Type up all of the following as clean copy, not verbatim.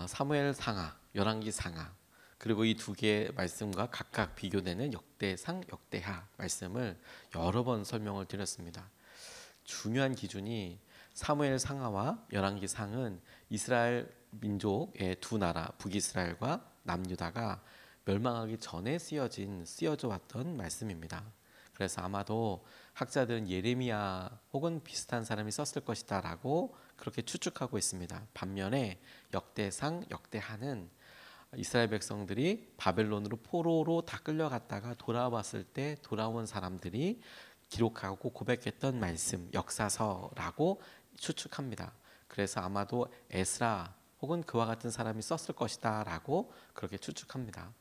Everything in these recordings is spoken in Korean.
사무엘 상하, 열왕기 상하, 그리고 이 두 개의 말씀과 각각 비교되는 역대상, 역대하 말씀을 여러 번 설명을 드렸습니다. 중요한 기준이 사무엘 상하와 열왕기 상은 이스라엘 민족의 두 나라 북이스라엘과 남유다가 멸망하기 전에 쓰여져 왔던 말씀입니다. 그래서 아마도 학자들은 예레미야 혹은 비슷한 사람이 썼을 것이다라고 그렇게 추측하고 있습니다. 반면에 역대상, 역대하는 이스라엘 백성들이 바벨론으로 포로로 다 끌려갔다가 돌아왔을 때 돌아온 사람들이 기록하고 고백했던 말씀, 역사서라고 추측합니다. 그래서 아마도 에스라 혹은 그와 같은 사람이 썼을 것이다라고 그렇게 추측합니다.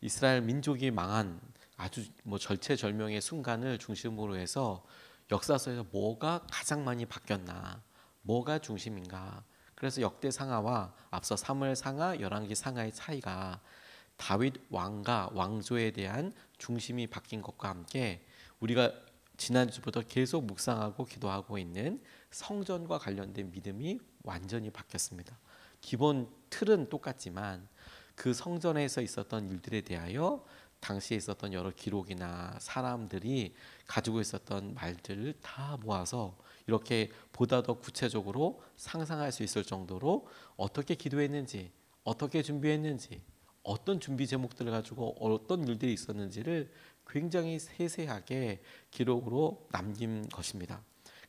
이스라엘 민족이 망한 아주 절체절명의 순간을 중심으로 해서 역사서에서 뭐가 가장 많이 바뀌었나, 뭐가 중심인가. 그래서 역대 상하와 앞서 사무엘 상하, 열왕기 상하의 차이가 다윗 왕과 왕조에 대한 중심이 바뀐 것과 함께 우리가 지난주부터 계속 묵상하고 기도하고 있는 성전과 관련된 믿음이 완전히 바뀌었습니다. 기본 틀은 똑같지만 그 성전에서 있었던 일들에 대하여 당시에 있었던 여러 기록이나 사람들이 가지고 있었던 말들을 다 모아서 이렇게 보다 더 구체적으로 상상할 수 있을 정도로 어떻게 기도했는지, 어떻게 준비했는지, 어떤 준비 제목들을 가지고 어떤 일들이 있었는지를 굉장히 세세하게 기록으로 남긴 것입니다.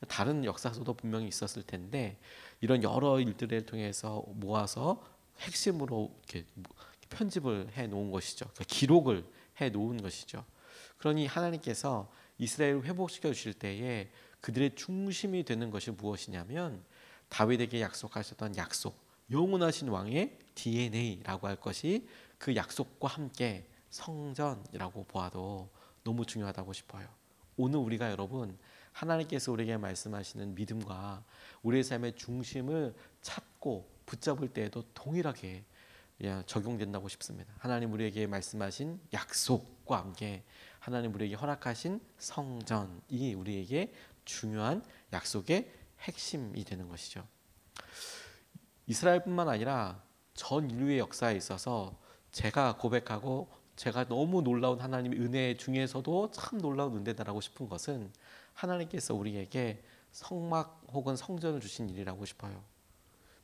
다른 역사서도 분명히 있었을 텐데 이런 여러 일들을 통해서 모아서 핵심으로 이렇게 편집을 해 놓은 것이죠. 그러니까 기록을 해 놓은 것이죠. 그러니 하나님께서 이스라엘을 회복시켜 주실 때에 그들의 중심이 되는 것이 무엇이냐면 다윗에게 약속하셨던 약속, 영원하신 왕의 DNA라고 할 것이 그 약속과 함께 성전이라고 보아도 너무 중요하다고 싶어요. 오늘 우리가 여러분 하나님께서 우리에게 말씀하시는 믿음과 우리의 삶의 중심을 찾고 붙잡을 때에도 동일하게 적용된다고 싶습니다. 하나님 우리에게 말씀하신 약속과 함께 하나님 우리에게 허락하신 성전이 우리에게 중요한 약속의 핵심이 되는 것이죠. 이스라엘뿐만 아니라 전 인류의 역사에 있어서 제가 고백하고 제가 너무 놀라운 하나님의 은혜 중에서도 참 놀라운 은혜다라고 싶은 것은 하나님께서 우리에게 성막 혹은 성전을 주신 일이라고 싶어요.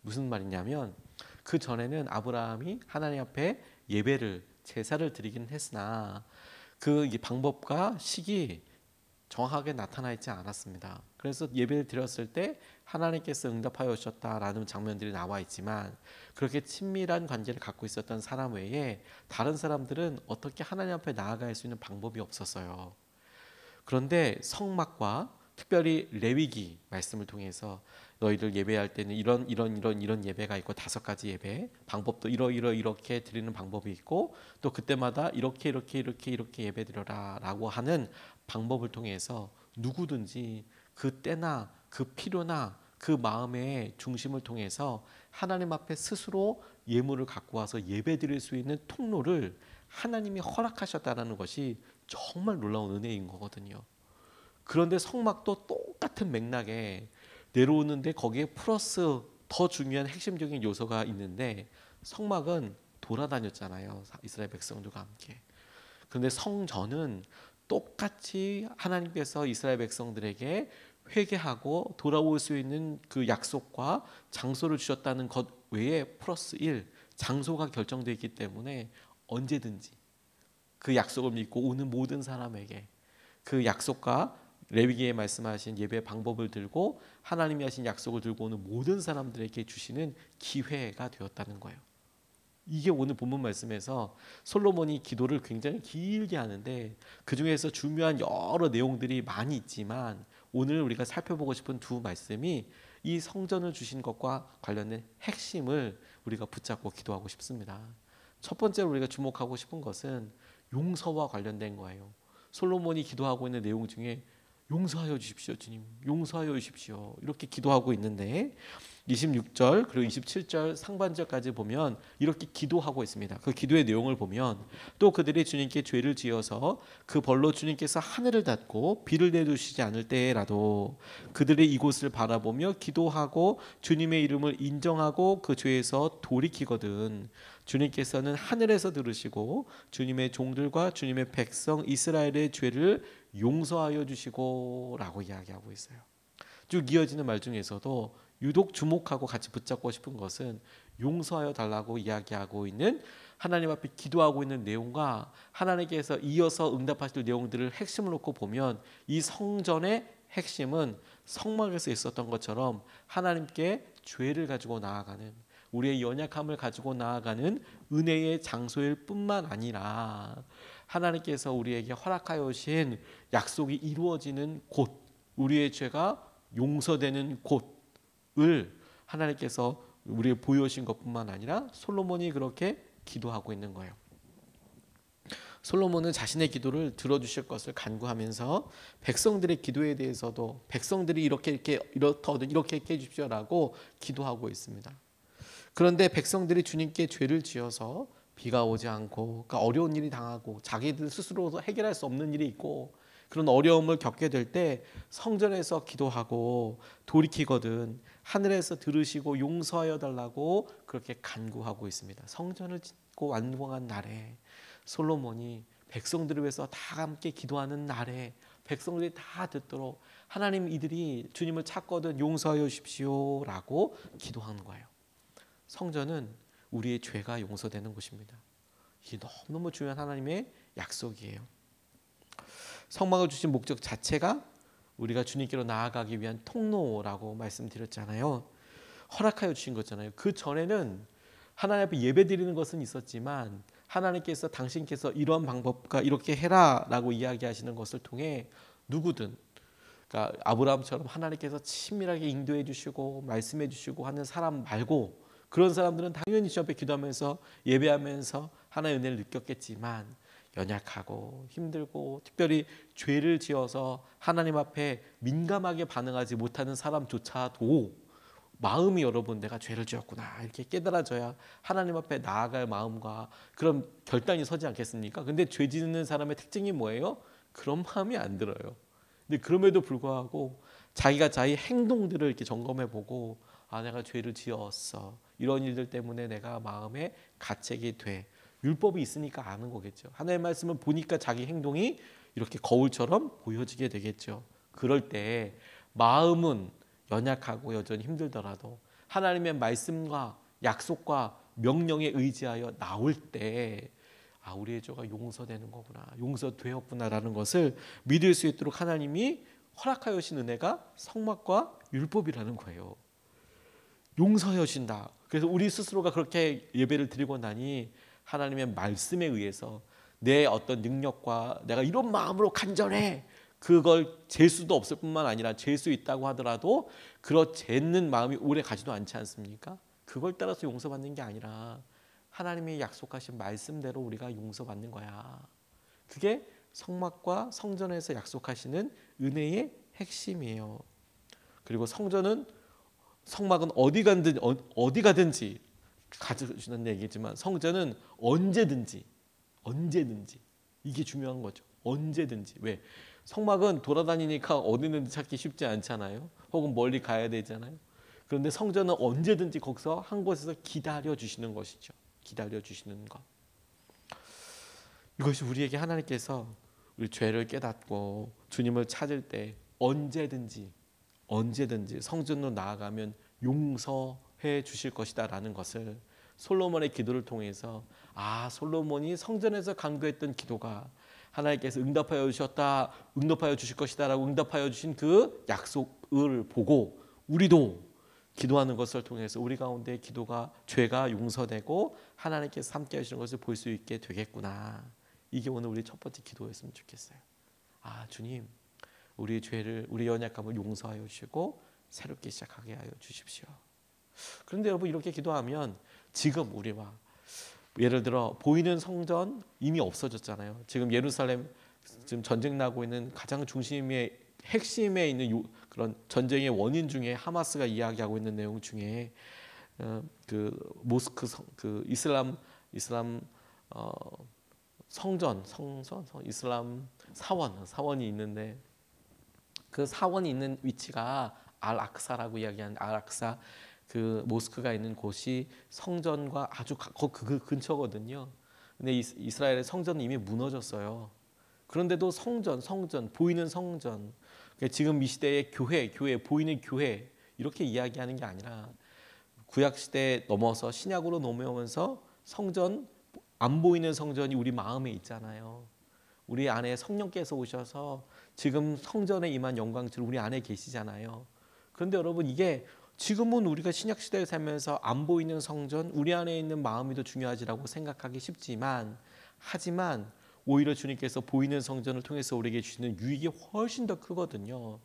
무슨 말이냐면 그 전에는 아브라함이 하나님 앞에 예배를 제사를 드리긴 했으나 그 방법과 시기 정확하게 나타나 있지 않았습니다. 그래서 예배를 드렸을 때 하나님께서 응답하여 주셨다라는 장면들이 나와 있지만 그렇게 친밀한 관계를 갖고 있었던 사람 외에 다른 사람들은 어떻게 하나님 앞에 나아갈 수 있는 방법이 없었어요. 그런데 성막과 특별히 레위기 말씀을 통해서 너희들 예배할 때는 이런 예배가 있고 5가지 예배 방법도 이렇게 드리는 방법이 있고 또 그때마다 이렇게 예배 드려라라고 하는 방법을 통해서 누구든지 그 때나 그 필요나 그 마음의 중심을 통해서 하나님 앞에 스스로 예물을 갖고 와서 예배 드릴 수 있는 통로를 하나님이 허락하셨다는 것이 정말 놀라운 은혜인 거거든요. 그런데 성막도 똑같은 맥락에 내려오는데 거기에 플러스 더 중요한 핵심적인 요소가 있는데 성막은 돌아다녔잖아요. 이스라엘 백성들과 함께. 그런데 성전은 똑같이 하나님께서 이스라엘 백성들에게 회개하고 돌아올 수 있는 그 약속과 장소를 주셨다는 것 외에 플러스 1 장소가 결정되어 있기 때문에 언제든지 그 약속을 믿고 오는 모든 사람에게 그 약속과 레위기에 말씀하신 예배 방법을 들고 하나님이 하신 약속을 들고 오는 모든 사람들에게 주시는 기회가 되었다는 거예요. 이게 오늘 본문 말씀에서 솔로몬이 기도를 굉장히 길게 하는데 그 중에서 중요한 여러 내용들이 많이 있지만 오늘 우리가 살펴보고 싶은 두 말씀이 이 성전을 주신 것과 관련된 핵심을 우리가 붙잡고 기도하고 싶습니다. 첫 번째로 우리가 주목하고 싶은 것은 용서와 관련된 거예요. 솔로몬이 기도하고 있는 내용 중에 용서하여 주십시오 주님, 용서하여 주십시오 이렇게 기도하고 있는데 26절 그리고 27절 상반절까지 보면 이렇게 기도하고 있습니다. 그 기도의 내용을 보면 또 그들이 주님께 죄를 지어서 그 벌로 주님께서 하늘을 닫고 비를 내주시지 않을 때라도 그들이 이곳을 바라보며 기도하고 주님의 이름을 인정하고 그 죄에서 돌이키거든 주님께서는 하늘에서 들으시고 주님의 종들과 주님의 백성 이스라엘의 죄를 용서하여 주시고 라고 이야기하고 있어요. 쭉 이어지는 말 중에서도 유독 주목하고 같이 붙잡고 싶은 것은 용서하여 달라고 이야기하고 있는 하나님 앞에 기도하고 있는 내용과 하나님께서 이어서 응답하실 내용들을 핵심을 놓고 보면 이 성전의 핵심은 성막에서 있었던 것처럼 하나님께 죄를 가지고 나아가는 우리의 연약함을 가지고 나아가는 은혜의 장소일 뿐만 아니라 하나님께서 우리에게 허락하여 주신 약속이 이루어지는 곳 우리의 죄가 용서되는 곳을 하나님께서 우리에게 보여주신 것뿐만 아니라 솔로몬이 그렇게 기도하고 있는 거예요. 솔로몬은 자신의 기도를 들어주실 것을 간구하면서 백성들의 기도에 대해서도 백성들이 이렇게 해주십시오라고 기도하고 있습니다. 그런데 백성들이 주님께 죄를 지어서 비가 오지 않고 그러니까 어려운 일이 당하고 자기들 스스로도 해결할 수 없는 일이 있고 그런 어려움을 겪게 될 때 성전에서 기도하고 돌이키거든 하늘에서 들으시고 용서하여 달라고 그렇게 간구하고 있습니다. 성전을 짓고 완공한 날에 솔로몬이 백성들을 위해서 다 함께 기도하는 날에 백성들이 다 듣도록 하나님 이들이 주님을 찾거든 용서하여 주십시오라고 기도하는 거예요. 성전은 우리의 죄가 용서되는 곳입니다. 이게 너무너무 중요한 하나님의 약속이에요. 성막을 주신 목적 자체가 우리가 주님께로 나아가기 위한 통로라고 말씀드렸잖아요. 허락하여 주신 거잖아요. 그 전에는 하나님 앞에 예배드리는 것은 있었지만 하나님께서 당신께서 이런 방법과 이렇게 해라라고 이야기하시는 것을 통해 누구든 그러니까 아브라함처럼 하나님께서 친밀하게 인도해 주시고 말씀해 주시고 하는 사람 말고 그런 사람들은 당연히 주 앞에 기도하면서 예배하면서 하나님의 은혜를 느꼈겠지만 연약하고 힘들고 특별히 죄를 지어서 하나님 앞에 민감하게 반응하지 못하는 사람조차도 마음이 여러분 내가 죄를 지었구나 이렇게 깨달아져야 하나님 앞에 나아갈 마음과 그런 결단이 서지 않겠습니까? 근데 죄 짓는 사람의 특징이 뭐예요? 그런 마음이 안 들어요. 근데 그럼에도 불구하고 자기가 자기 행동들을 이렇게 점검해보고 아 내가 죄를 지었어 이런 일들 때문에 내가 마음에 가책이 돼 율법이 있으니까 아는 거겠죠. 하나님의 말씀을 보니까 자기 행동이 이렇게 거울처럼 보여지게 되겠죠. 그럴 때 마음은 연약하고 여전히 힘들더라도 하나님의 말씀과 약속과 명령에 의지하여 나올 때 아, 우리의 죄가 용서되는 거구나, 용서되었구나라는 것을 믿을 수 있도록 하나님이 허락하여 주신 은혜가 성막과 율법이라는 거예요. 용서하여 주신다. 그래서 우리 스스로가 그렇게 예배를 드리고 나니 하나님의 말씀에 의해서 내 어떤 능력과 내가 이런 마음으로 간절해 그걸 잴 수도 없을 뿐만 아니라 잴 수 있다고 하더라도 그런 재는 마음이 오래 가지도 않지 않습니까? 그걸 따라서 용서받는 게 아니라 하나님이 약속하신 말씀대로 우리가 용서받는 거야. 그게 성막과 성전에서 약속하시는 은혜의 핵심이에요. 그리고 성막은 어디 가든지 가져주는 얘기지만 성전은 언제든지 이게 중요한 거죠. 언제든지. 왜? 성막은 돌아다니니까 어디든지 찾기 쉽지 않잖아요. 혹은 멀리 가야 되잖아요. 그런데 성전은 언제든지 거기서 한 곳에서 기다려 주시는 것이죠. 기다려 주시는 것. 이것이 우리에게 하나님께서 우리 죄를 깨닫고 주님을 찾을 때 언제든지 성전으로 나아가면 용서해 주실 것이다라는 것을 솔로몬의 기도를 통해서 아 솔로몬이 성전에서 간구했던 기도가 하나님께서 응답하여 주실 것이다라고 응답하여 주신 그 약속을 보고 우리도 기도하는 것을 통해서 우리 가운데 죄가 용서되고 하나님께서 함께 하시는 것을 볼 수 있게 되겠구나. 이게 오늘 우리 첫 번째 기도였으면 좋겠어요. 아 주님 우리의 죄를 우리 연약함을 용서하여 주시고 새롭게 시작하게 하여 주십시오. 그런데 여러분 이렇게 기도하면 지금 우리와 예를 들어 보이는 성전 이미 없어졌잖아요. 지금 예루살렘 지금 전쟁 나고 있는 가장 중심에 핵심에 있는 그런 전쟁의 원인 중에 하마스가 이야기하고 있는 내용 중에 그 모스크 그 이슬람 어, 성전 이슬람 사원이 있는데 그 사원이 있는 위치가 알-악사라고 이야기하는 알-악사 그 모스크가 있는 곳이 성전과 아주 그 근처거든요. 근데 이스라엘의 성전은 이미 무너졌어요. 그런데도 성전 보이는 성전 지금 이 시대의 교회 보이는 교회 이렇게 이야기하는 게 아니라 구약 시대 넘어서 신약으로 넘어오면서 성전 안 보이는 성전이 우리 마음에 있잖아요. 우리 안에 성령께서 오셔서 지금 성전에 임한 영광처럼 우리 안에 계시잖아요. 그런데 여러분 이게 지금은 우리가 신약 시대에 살면서 안 보이는 성전, 우리 안에 있는 마음이 더 중요하지라고 생각하기 쉽지만 하지만 오히려 주님께서 보이는 성전을 통해서 우리에게 주시는 유익이 훨씬 더 크거든요.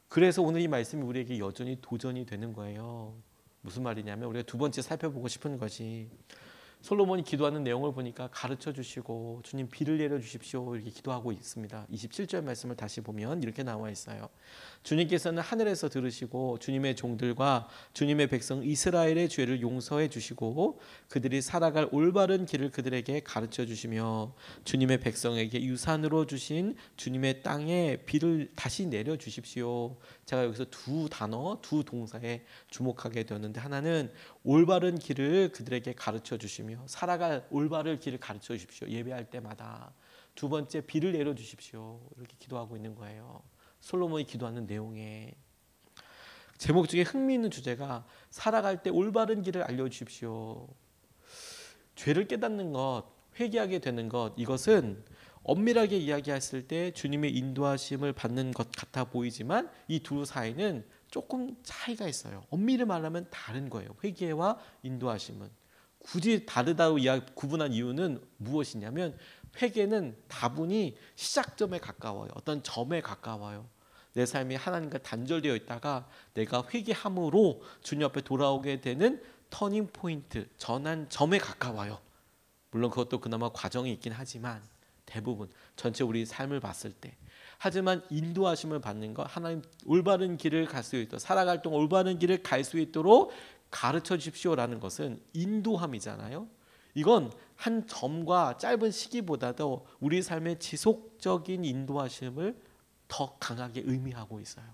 그래서 오늘 이 말씀이 우리에게 여전히 도전이 되는 거예요. 무슨 말이냐면 우리가 두 번째 살펴보고 싶은 것이 솔로몬이 기도하는 내용을 보니까 가르쳐 주시고 주님 비를 내려 주십시오 이렇게 기도하고 있습니다. 27절 말씀을 다시 보면 이렇게 나와 있어요. 주님께서는 하늘에서 들으시고 주님의 종들과 주님의 백성 이스라엘의 죄를 용서해 주시고 그들이 살아갈 올바른 길을 그들에게 가르쳐 주시며 주님의 백성에게 유산으로 주신 주님의 땅에 비를 다시 내려 주십시오. 제가 여기서 두 동사에 주목하게 되었는데 하나는 올바른 길을 그들에게 가르쳐 주시며 살아갈 올바른 길을 가르쳐 주십시오. 예배할 때마다. 두 번째 비를 내려 주십시오. 이렇게 기도하고 있는 거예요. 솔로몬이 기도하는 내용에 제목 중에 흥미있는 주제가 살아갈 때 올바른 길을 알려주십시오. 죄를 깨닫는 것, 회개하게 되는 것, 이것은 엄밀하게 이야기했을 때 주님의 인도하심을 받는 것 같아 보이지만 이 두 사이는 조금 차이가 있어요. 엄밀히 말하면 다른 거예요. 회개와 인도하심은. 굳이 다르다고 구분한 이유는 무엇이냐면 회개는 다분히 시작점에 가까워요. 어떤 점에 가까워요. 내 삶이 하나님과 단절되어 있다가 내가 회개함으로 주님 앞에 돌아오게 되는 터닝 포인트, 전환점에 가까워요. 물론 그것도 그나마 과정이 있긴 하지만 대부분 전체 우리 삶을 봤을 때 하지만 인도하심을 받는 것 하나님 올바른 길을 갈 수 있도록 살아갈 동안 올바른 길을 갈 수 있도록 가르쳐 주십시오라는 것은 인도함이잖아요. 이건 한 점과 짧은 시기보다도 우리 삶의 지속적인 인도하심을 더 강하게 의미하고 있어요.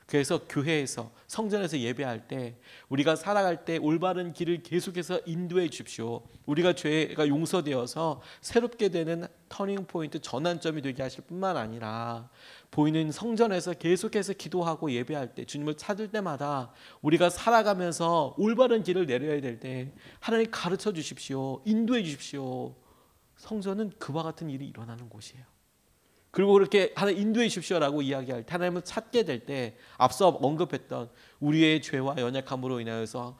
그래서 교회에서 성전에서 예배할 때 우리가 살아갈 때 올바른 길을 계속해서 인도해 주십시오. 우리가 죄가 용서되어서 새롭게 되는 터닝 포인트 전환점이 되게 하실 뿐만 아니라 보이는 성전에서 계속해서 기도하고 예배할 때 주님을 찾을 때마다 우리가 살아가면서 올바른 길을 내려야 될 때 하나님 가르쳐 주십시오. 인도해 주십시오. 성전은 그와 같은 일이 일어나는 곳이에요. 그리고 그렇게 하나님 인도해 주십시오라고 이야기할 때 하나님을 찾게 될 때 앞서 언급했던 우리의 죄와 연약함으로 인하여서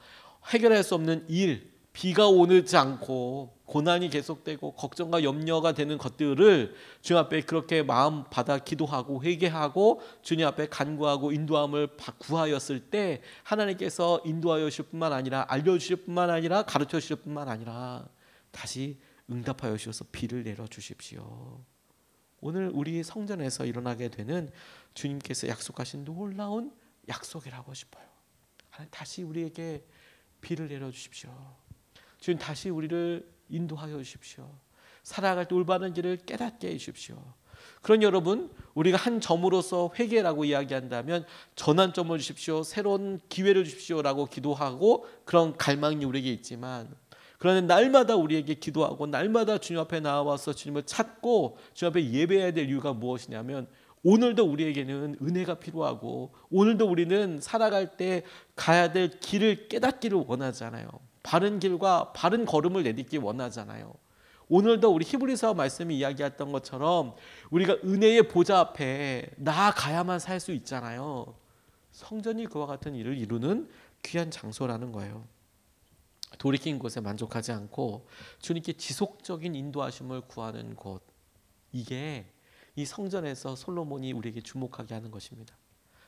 해결할 수 없는 일, 비가 오지 않고 고난이 계속되고 걱정과 염려가 되는 것들을 주님 앞에 그렇게 마음 받아 기도하고 회개하고 주님 앞에 간구하고 인도함을 구하였을 때 하나님께서 인도하여 주실 뿐만 아니라 알려주실 뿐만 아니라 가르쳐 주실 뿐만 아니라 다시 응답하여 주셔서 비를 내려 주십시오. 오늘 우리 성전에서 일어나게 되는 주님께서 약속하신 놀라운 약속이라고 싶어요. 하나님 다시 우리에게 비를 내려 주십시오. 주님 다시 우리를 인도하여 주십시오. 살아갈 때 올바른 길을 깨닫게 해 주십시오. 그런 여러분, 우리가 한 점으로서 회개라고 이야기한다면 전환점을 주십시오. 새로운 기회를 주십시오라고 기도하고 그런 갈망이 우리에게 있지만 그러나 날마다 우리에게 기도하고 날마다 주님 앞에 나와서 주님을 찾고 주님 앞에 예배해야 될 이유가 무엇이냐면 오늘도 우리에게는 은혜가 필요하고 오늘도 우리는 살아갈 때 가야 될 길을 깨닫기를 원하잖아요. 바른 길과 바른 걸음을 내딛기 원하잖아요. 오늘도 우리 히브리서 말씀이 이야기했던 것처럼 우리가 은혜의 보좌 앞에 나아가야만 살 수 있잖아요. 성전이 그와 같은 일을 이루는 귀한 장소라는 거예요. 돌이킨 곳에 만족하지 않고 주님께 지속적인 인도하심을 구하는 곳, 이게 이 성전에서 솔로몬이 우리에게 주목하게 하는 것입니다.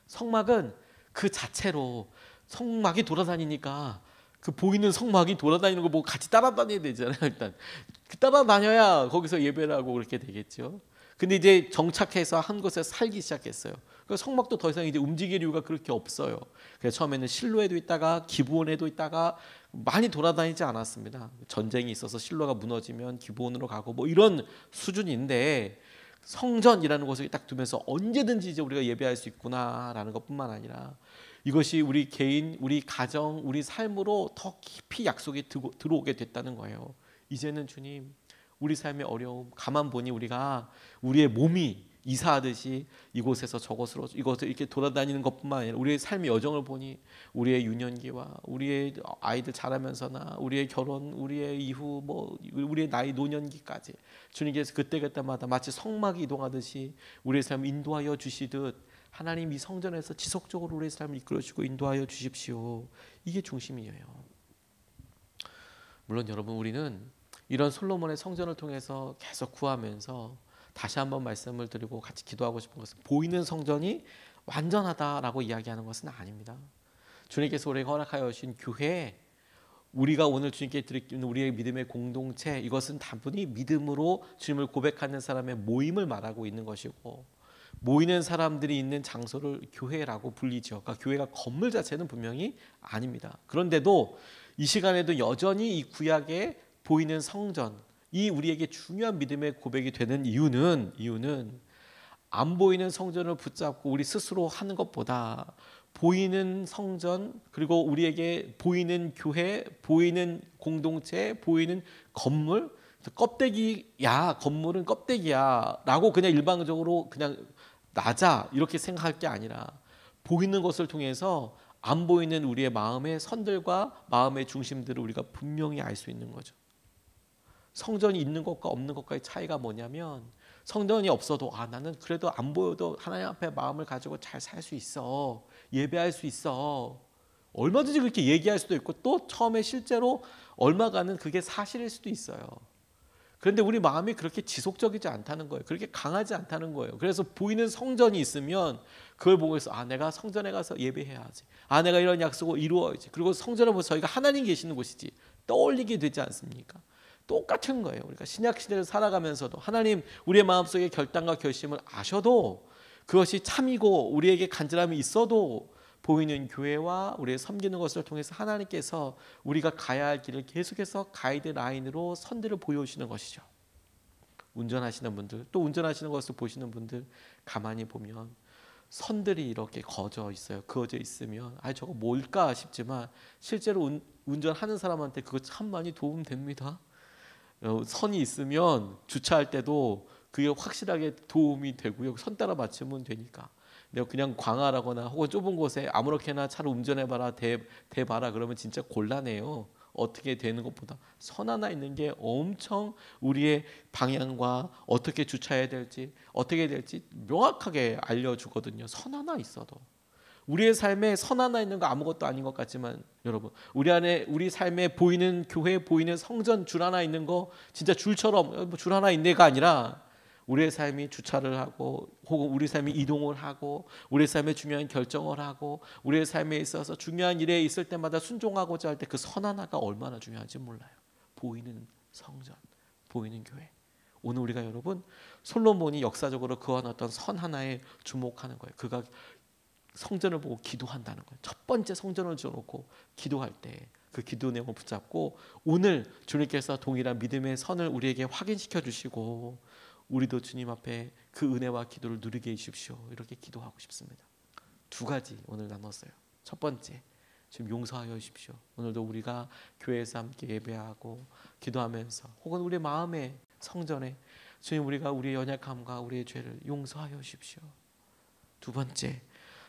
성막은 그 자체로 성막이 돌아다니니까 그 보이는 성막이 돌아다니는 거 보고 같이 따라다녀야 되잖아요. 일단 따라다녀야 거기서 예배를 하고 그렇게 되겠죠. 근데 이제 정착해서 한 곳에 살기 시작했어요. 그 성막도 더 이상 이제 움직일 이유가 그렇게 없어요. 그래서 처음에는 실로에도 있다가 기브온에도 있다가 많이 돌아다니지 않았습니다. 전쟁이 있어서 실로가 무너지면 기브온으로 가고 뭐 이런 수준인데, 성전이라는 곳을 딱 두면서 언제든지 이제 우리가 예배할 수 있구나라는 것뿐만 아니라 이것이 우리 개인, 우리 가정, 우리 삶으로 더 깊이 약속이 들어오게 됐다는 거예요. 이제는 주님, 우리 삶의 어려움, 가만 보니 우리가 우리의 몸이 이사하듯이 이곳에서 저곳으로 이곳을 이렇게 돌아다니는 것뿐만 아니라 우리의 삶의 여정을 보니 우리의 유년기와 우리의 아이들 자라면서나 우리의 결혼, 우리의 이후 뭐 우리의 나이 노년기까지 주님께서 그때그때마다 마치 성막이 이동하듯이 우리의 삶을 인도하여 주시듯 하나님 이 성전에서 지속적으로 우리의 삶을 이끌어주시고 인도하여 주십시오. 이게 중심이에요. 물론 여러분, 우리는 이런 솔로몬의 성전을 통해서 계속 구하면서 다시 한번 말씀을 드리고 같이 기도하고 싶은 것은, 보이는 성전이 완전하다라고 이야기하는 것은 아닙니다. 주님께서 우리에게 허락하여 주신 교회, 우리가 오늘 주님께 드리는 우리의 믿음의 공동체, 이것은 단순히 믿음으로 주님을 고백하는 사람의 모임을 말하고 있는 것이고, 모이는 사람들이 있는 장소를 교회라고 불리죠. 그러니까 교회가 건물 자체는 분명히 아닙니다. 그런데도 이 시간에도 여전히 이 구약의 보이는 성전, 이 우리에게 중요한 믿음의 고백이 되는 이유는 안 보이는 성전을 붙잡고 우리 스스로 하는 것보다 보이는 성전, 그리고 우리에게 보이는 교회, 보이는 공동체, 보이는 건물, 껍데기야, 건물은 껍데기야 라고 그냥 일방적으로 그냥 낮아 이렇게 생각할 게 아니라, 보이는 것을 통해서 안 보이는 우리의 마음의 선들과 마음의 중심들을 우리가 분명히 알 수 있는 거죠. 성전이 있는 것과 없는 것과의 차이가 뭐냐면, 성전이 없어도 나는 그래도 안 보여도 하나님 앞에 마음을 가지고 잘 살 수 있어, 예배할 수 있어, 얼마든지 그렇게 얘기할 수도 있고, 또 처음에 실제로 얼마간은 그게 사실일 수도 있어요. 그런데 우리 마음이 그렇게 지속적이지 않다는 거예요. 그렇게 강하지 않다는 거예요. 그래서 보이는 성전이 있으면 그걸 보고 있어. 내가 성전에 가서 예배해야지. 내가 이런 약속을 이루어야지. 그리고 성전을 보면 저희가 하나님 계시는 곳이지 떠올리게 되지 않습니까? 똑같은 거예요. 우리가 신약 시대를 살아가면서도 하나님 우리의 마음속에 결단과 결심을 아셔도, 그것이 참이고 우리에게 간절함이 있어도 보이는 교회와 우리의 섬기는 것을 통해서 하나님께서 우리가 가야 할 길을 계속해서 가이드라인으로 선들을 보여주시는 것이죠. 운전하시는 분들, 또 운전하시는 것을 보시는 분들 가만히 보면 선들이 이렇게 그어져 있어요. 그어져 있으면 저거 뭘까 싶지만 실제로 운전하는 사람한테 그거 참 많이 도움됩니다. 선이 있으면 주차할 때도 그게 확실하게 도움이 되고요. 선 따라 맞추면 되니까. 내가 그냥 광활하거나 혹은 좁은 곳에 아무렇게나 차를 운전해봐라, 대봐라 그러면 진짜 곤란해요. 어떻게 되는 것보다 선 하나 있는 게 엄청 우리의 방향과 어떻게 주차해야 될지, 어떻게 될지 명확하게 알려주거든요. 선 하나 있어도. 우리의 삶에 선 하나 있는 거 아무것도 아닌 것 같지만, 여러분, 우리 안에 우리 삶에 보이는 교회, 보이는 성전 줄 하나 있는 거 진짜 줄처럼 줄 하나 있네가 아니라, 우리의 삶이 주차를 하고 혹은 우리 삶이 이동을 하고 우리의 삶에 중요한 결정을 하고 우리의 삶에 있어서 중요한 일에 있을 때마다 순종하고자 할 때 그 선 하나가 얼마나 중요한지 몰라요. 보이는 성전, 보이는 교회. 오늘 우리가 여러분, 솔로몬이 역사적으로 그어놨던 선 하나에 주목하는 거예요. 그가 성전을 보고 기도한다는 거예요. 첫 번째 성전을 지어놓고 기도할 때 그 기도 내용을 붙잡고, 오늘 주님께서 동일한 믿음의 선을 우리에게 확인시켜 주시고 우리도 주님 앞에 그 은혜와 기도를 누리게 해주십시오. 이렇게 기도하고 싶습니다. 두 가지 오늘 나눴어요. 첫 번째, 지금 용서하여 주십시오. 오늘도 우리가 교회에서 함께 예배하고 기도하면서 혹은 우리 마음의 성전에 주님, 우리가 우리의 연약함과 우리의 죄를 용서하여 주십시오. 두 번째,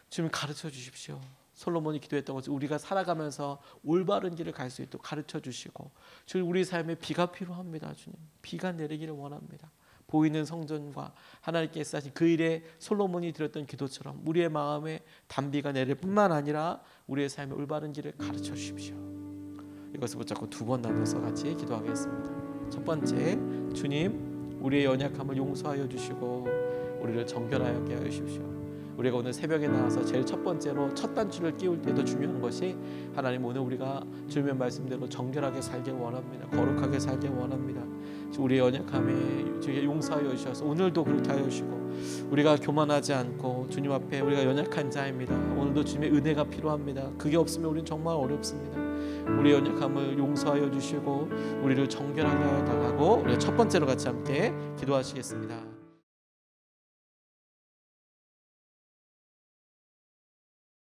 주님 가르쳐 주십시오. 솔로몬이 기도했던 것을 우리가 살아가면서 올바른 길을 갈 수 있도록 가르쳐 주시고, 주님 우리 삶에 비가 필요합니다. 주님 비가 내리기를 원합니다. 보이는 성전과 하나님께서 하신 그 일에 솔로몬이 드렸던 기도처럼 우리의 마음에 단비가 내릴 뿐만 아니라 우리의 삶의 올바른 길을 가르쳐 주십시오. 이것을 붙잡고 두 번 나눠서 같이 기도하겠습니다. 첫 번째, 주님 우리의 연약함을 용서하여 주시고 우리를 정결하게 하여 주십시오. 우리가 오늘 새벽에 나와서 제일 첫 번째로 첫 단추를 끼울 때도 중요한 것이 하나님 오늘 우리가 주님의 말씀대로 정결하게 살길 원합니다. 거룩하게 살길 원합니다. 우리의 연약함에 주의 용서하여 주셔서 오늘도 그렇게 하여 주시고 우리가 교만하지 않고 주님 앞에 우리가 연약한 자입니다. 오늘도 주님의 은혜가 필요합니다. 그게 없으면 우리는 정말 어렵습니다. 우리의 연약함을 용서하여 주시고 우리를 정결하게 하고 우리가 첫 번째로 같이 함께 기도하시겠습니다.